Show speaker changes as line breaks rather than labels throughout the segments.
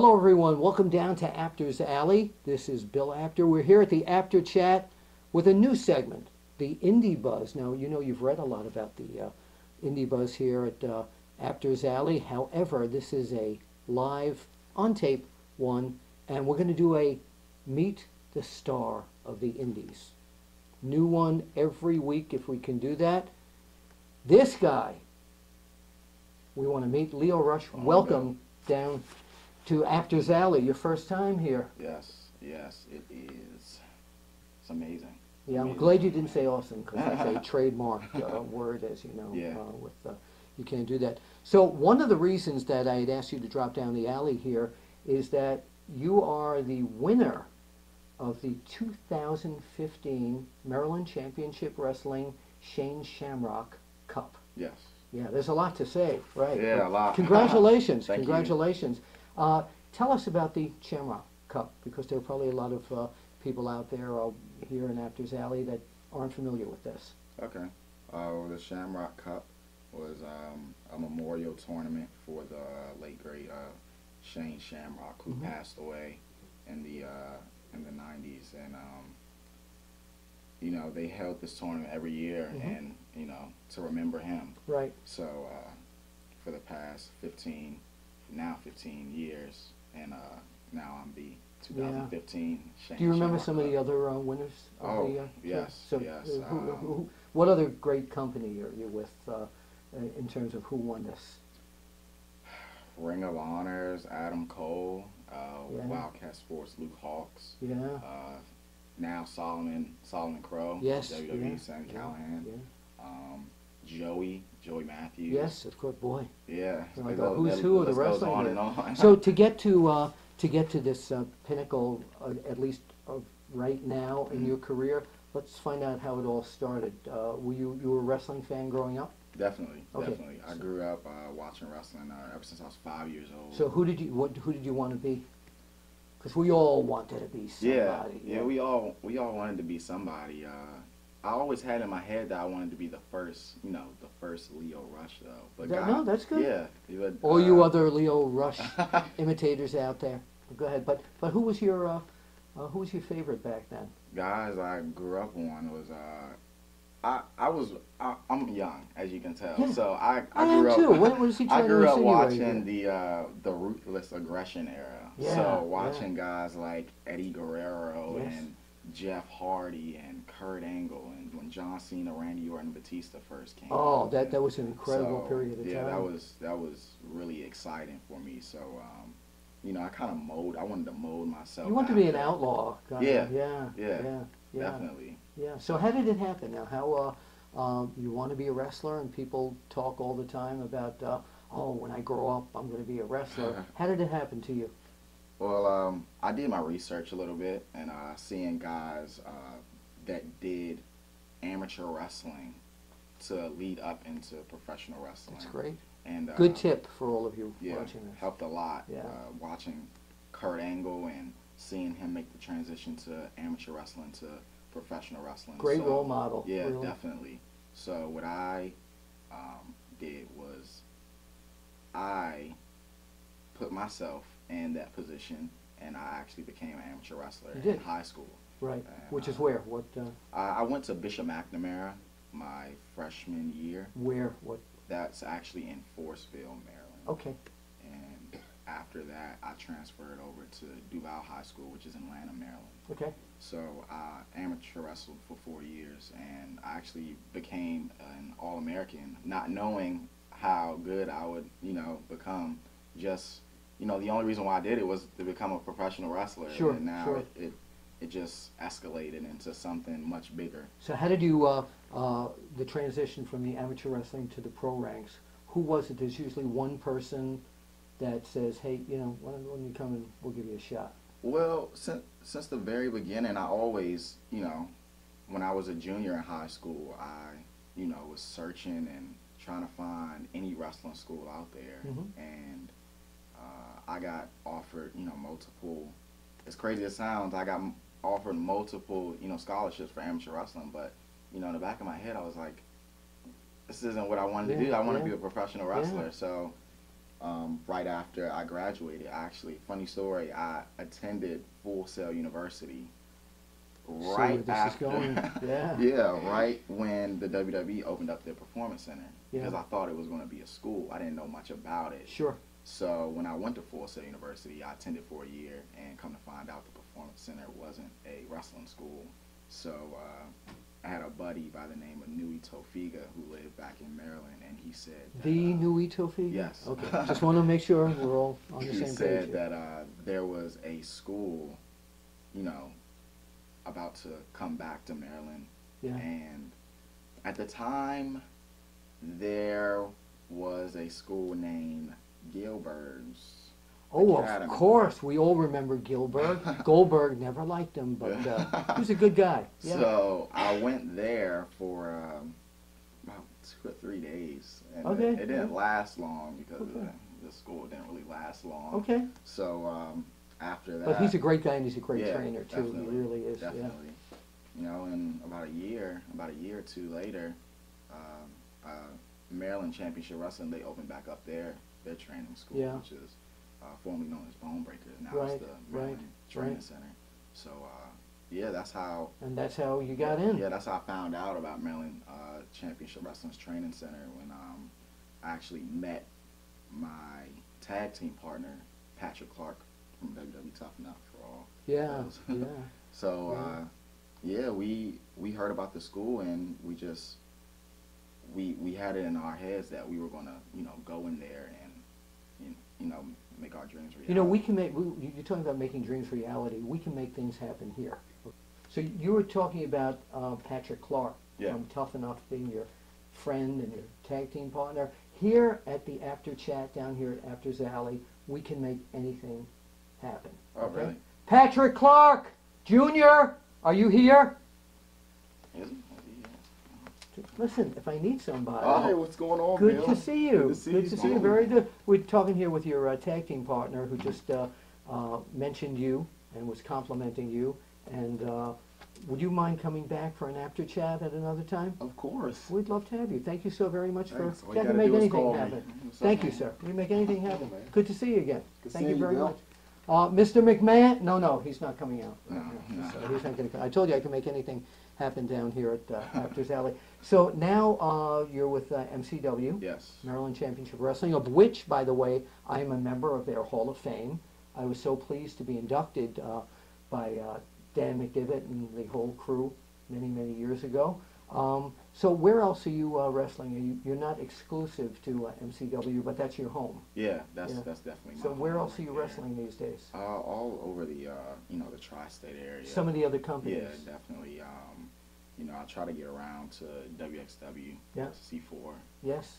Hello everyone, welcome down to Apter's Alley. This is Bill Apter. We're here at the Apter Chat with a new segment, the Indy Buzz. Now, you know you've read a lot about the Indy Buzz here at Apter's Alley. However, this is a live, on-tape one, and we're going to do a Meet the Star of the Indies. New one every week if we can do that. This guy, we want to meet Leo Rush. Welcome down to Apter's Alley. Your first time here.
Yes, it is. It's amazing.
Yeah, I'm glad you didn't say awesome because that's a trademark word, as you know.
Yeah.
You can't do that. So one of the reasons that I had asked you to drop down the alley here is that you are the winner of the 2015 Maryland Championship Wrestling Shane Shamrock Cup.
Yes.
Yeah, there's a lot to say, right?
Yeah, a lot.
Congratulations.
Thank
Congratulations. Tell us about the Shamrock Cup, because there are probably a lot of people out there here in Apter's Alley that aren't familiar with this.
Okay. The Shamrock Cup was a memorial tournament for the late great Shane Shamrock, who passed away in the 90s, and you know, they held this tournament every year, and you know, to remember him.
Right.
So for the past 15 years, and now I'm the 2015 Shane.
Do you remember
Shamrock
some of
Cup.
the other winners? Of the,
Yes,
so
yes.
what other great company are you with in terms of who won this?
Ring of Honors, Adam Cole, Wildcat Sports, Luke Hawks.
Yeah.
Now Solomon Crow.
Yes.
WWE, Sam Callahan.
Yeah.
Joey Matthews.
Yes, of course, boy.
Yeah.
Like the who's who of the wrestling.
On and on.
So to get to this pinnacle, at least right now in your career, let's find out how it all started. Were you a wrestling fan growing up?
Definitely,
Okay.
definitely. I grew up watching wrestling ever since I was 5 years old.
So who did you want to be? Because we all wanted to be somebody.
Yeah, we all wanted to be somebody. I always had in my head that I wanted to be the first Leo Rush, though. But
No, that's good.
Yeah.
All you other Leo Rush imitators out there, go ahead. But who was your favorite back then?
Guys I grew up on was I'm young, as you can tell.
Yeah.
So I
am
grew up
too. What was he trying
I grew
to
up
insinuate
watching
here?
the ruthless aggression era.
Yeah,
So watching guys like Eddie Guerrero
Yes.
and Jeff Hardy and Kurt Angle, and when John Cena, Randy Orton, and Batista first came
Oh,
out.
that was an incredible period of time.
Yeah, that was really exciting for me. So you know, I wanted to mold myself.
You want to be an
after.
outlaw.
Yeah.
Yeah.
Definitely.
Yeah. So how did it happen? Now, how you want to be a wrestler, and people talk all the time about, when I grow up, I'm going to be a wrestler. How did it happen to you?
Well, I did my research a little bit, and seeing guys that did amateur wrestling to lead up into professional wrestling.
That's great.
And
Good tip for all of you
yeah,
watching this.
helped a lot.
Yeah.
Watching Kurt Angle and seeing him make the transition to amateur wrestling to professional wrestling.
Great role model.
Yeah,
really.
definitely. So what I did was I put myself in that position, and I actually became an amateur wrestler in high school.
Right.
And,
Which is where? What?
I went to Bishop McNamara my freshman year.
Where? What?
That's actually in Forestville, Maryland.
Okay.
And after that, I transferred over to Duval High School, which is in Atlanta, Maryland.
Okay.
So I amateur wrestled for 4 years, and I actually became an All-American, not knowing how good I would, become. Just, the only reason why I did it was to become a professional wrestler.
Sure,
and now
sure.
it just escalated into something much bigger.
So how did you the transition from the amateur wrestling to the pro ranks? Who was it? There's usually one person that says, "Hey, why don't you come and we'll give you a shot."
Well, since the very beginning, I always, when I was a junior in high school, I, was searching and trying to find any wrestling school out there, and I got offered, multiple. As crazy as it sounds, I got offered multiple, scholarships for amateur wrestling, but in the back of my head, I was like, this isn't what I wanted to do. I want to be a professional wrestler. So right after I graduated. Actually, funny story, I attended Full Sail University right
this
after,
is going. Yeah.
yeah, right when the WWE opened up their performance center.
Yeah.
Because I thought it was going to be a school. I didn't know much about it.
Sure.
So when I went to Full Sail University, I attended for a year, and come to find out, the performance center wasn't a wrestling school. So I had a buddy by the name of Nui Tofiga who lived back in Maryland, and he said that,
The Nui Tofiga?
yes.
Okay. Just want to make sure we're all on the
he
same page.
said
here.
that there was a school, you know, about to come back to Maryland.
Yeah.
And at the time, there was a school named Gilbert's
Oh,
Academy.
of course. We all remember Gilbert. Goldberg, never liked him, but he was a good guy. Yeah.
So I went there for about 2 or 3 days. And
Okay.
it didn't last long because the school didn't really last long.
Okay.
So after that.
But he's a great guy and he's a great
yeah,
trainer, too.
definitely,
He really is.
Definitely. You know, and about a year or two later, Maryland Championship Wrestling, they opened back up their training school,
Yeah.
which is formerly known as Bone Breakers. Now
Right,
it's the Maryland
right,
Training
right.
Center. So, yeah, that's how.
Yeah. And that's how you got in.
Yeah, that's how I found out about Maryland Championship Wrestling's Training Center when I actually met my tag team partner, Patrick Clark from WWE Tough Enough for All.
Yeah, yeah.
So, yeah, we heard about the school, and we just we had it in our heads that we were gonna, you know, go in there and you know, make our dreams reality.
You know, we can make, you're talking about making dreams reality. We can make things happen here. So you were talking about Patrick Clark from Tough Enough being your friend and your tag team partner. Here at the Apter Chat down here at Apter's Alley, we can make anything happen.
Oh,
okay?
really?
Patrick Clark, Jr., are you here?
Is he?
Listen, if I need somebody.
Oh, hey, what's going on,
Good
Bill?
to see you.
Good to see you,
Good to see you.
too.
Very good. We're talking here with your tag team partner who just mentioned you and was complimenting you. And would you mind coming back for an After Chat at another time?
Of course.
We'd love to have you. Thank you so very much
Thanks. All
for
you
to
gotta
make
do is
anything
call me.
happen.
What's up,
Thank you,
man?
sir. You make anything happen.
man.
Good to see you again.
Good
Thank
seeing
you very
Bill.
much. Mr. McMahon? No, he's not coming out.
No, no.
So he's not going to come. I told you I can make anything happen down here at Apter's Alley. So now you're with MCW,
Yes.
Maryland Championship Wrestling, of which, by the way, I am a member of their Hall of Fame. I was so pleased to be inducted by Dan McDivitt and the whole crew many, many years ago. So where else are you wrestling? You're not exclusive to MCW, but that's your home.
Yeah, that's
Yeah.
definitely my
So where
home
else are you
right
wrestling these days?
there. All over the you know, the tri-state area.
Some of the other companies.
Yeah, definitely. You know, I try to get around to WXW,
Yeah.
C4.
Yes.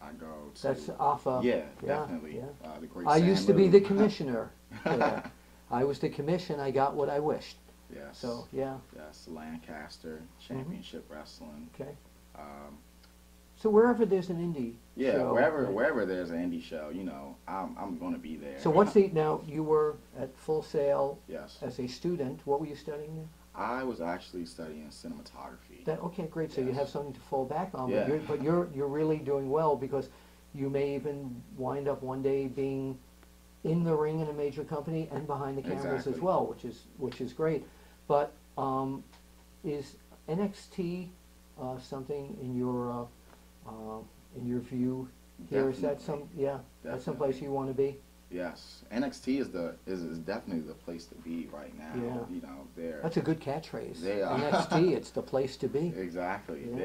I go to.
That's AFA.
Yeah,
Yeah,
definitely.
yeah.
The Great
I
Sam
used to be
Lou.
the commissioner. there. I was the commission. I got what I wished.
Yes.
So yeah.
Yes, Lancaster Championship Wrestling.
Okay.
Um,
So wherever there's an indie
yeah,
show, right?
wherever there's an indie show, you know, I'm going to be there.
So what's the now? You were at Full Sail
Yes.
as a student. What were you studying there?
I was actually studying cinematography.
That okay, great. So you
Yes.
have something to fall back on.
Yeah.
But you're really doing well because you may even wind up one day being in the ring in a major company and behind the cameras as
Exactly.
well, which is great. But is NXT something in your view here? Is that some
Definitely.
that's someplace you want to be?
Yes, NXT is definitely the place to be right now.
Yeah.
You know, they're
That's a good catchphrase.
They are.
NXT, it's the place to be.
exactly.
Yeah.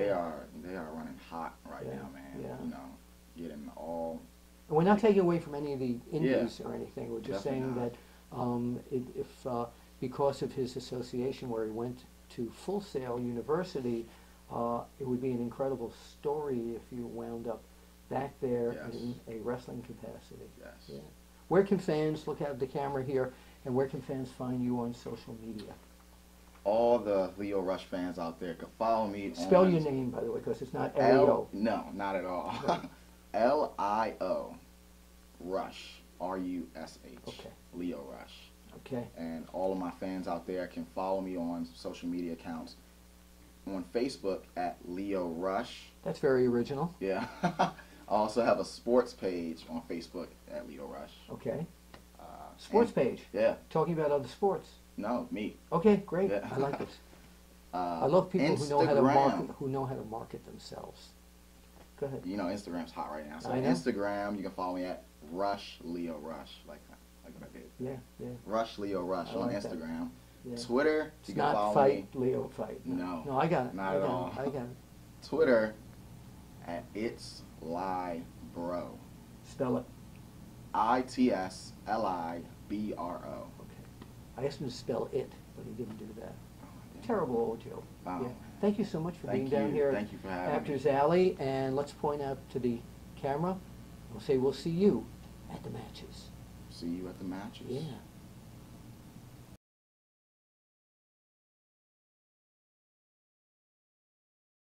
They are running hot right
Yeah,
now, man.
yeah.
You know, getting all.
And we're not taking away from any of the indies
Yeah,
or anything. We're just
definitely
saying that if because of his association where he went to Full Sail University, it would be an incredible story if you wound up back there
Yes.
in a wrestling capacity.
Yes.
Yeah. Where can fans look at the camera here, and where can fans find you on social media?
All the Leo Rush fans out there can follow me.
Spell
on
your name, by the way, because it's not
L.
Leo.
No, not at all.
Right.
L-I-O Rush, R-U-S-H.
Okay.
Leo Rush.
Okay.
And all of my fans out there can follow me on social media accounts. On Facebook at Leo Rush.
That's very original.
Yeah. I also have a sports page on Facebook at Leo Rush.
Okay. Sports page.
Yeah.
Talking about other sports.
No, me.
Okay, great.
Yeah.
I like this. I love people who know how to market themselves. Go ahead.
You know, Instagram's hot right now. So
I know.
Instagram, you can follow me at Rush Leo Rush, like what I did.
Yeah, yeah.
Rush Leo Rush on
like
Instagram.
Yeah.
Twitter,
It's
you can
not
follow
fight,
me.
Leo fight.
No.
No, I got it.
Not at all.
I got it.
Twitter at It's Lie Bro.
Spell it.
ITSLIBRO.
Okay. I asked him to spell it, but he didn't do that. Terrible old Joe.
Wow.
Yeah. Thank you so much for being down here
Thank you for having
at Apter's Alley. And let's point out to the camera. We'll say we'll see you at the matches.
See you at the matches.
Yeah.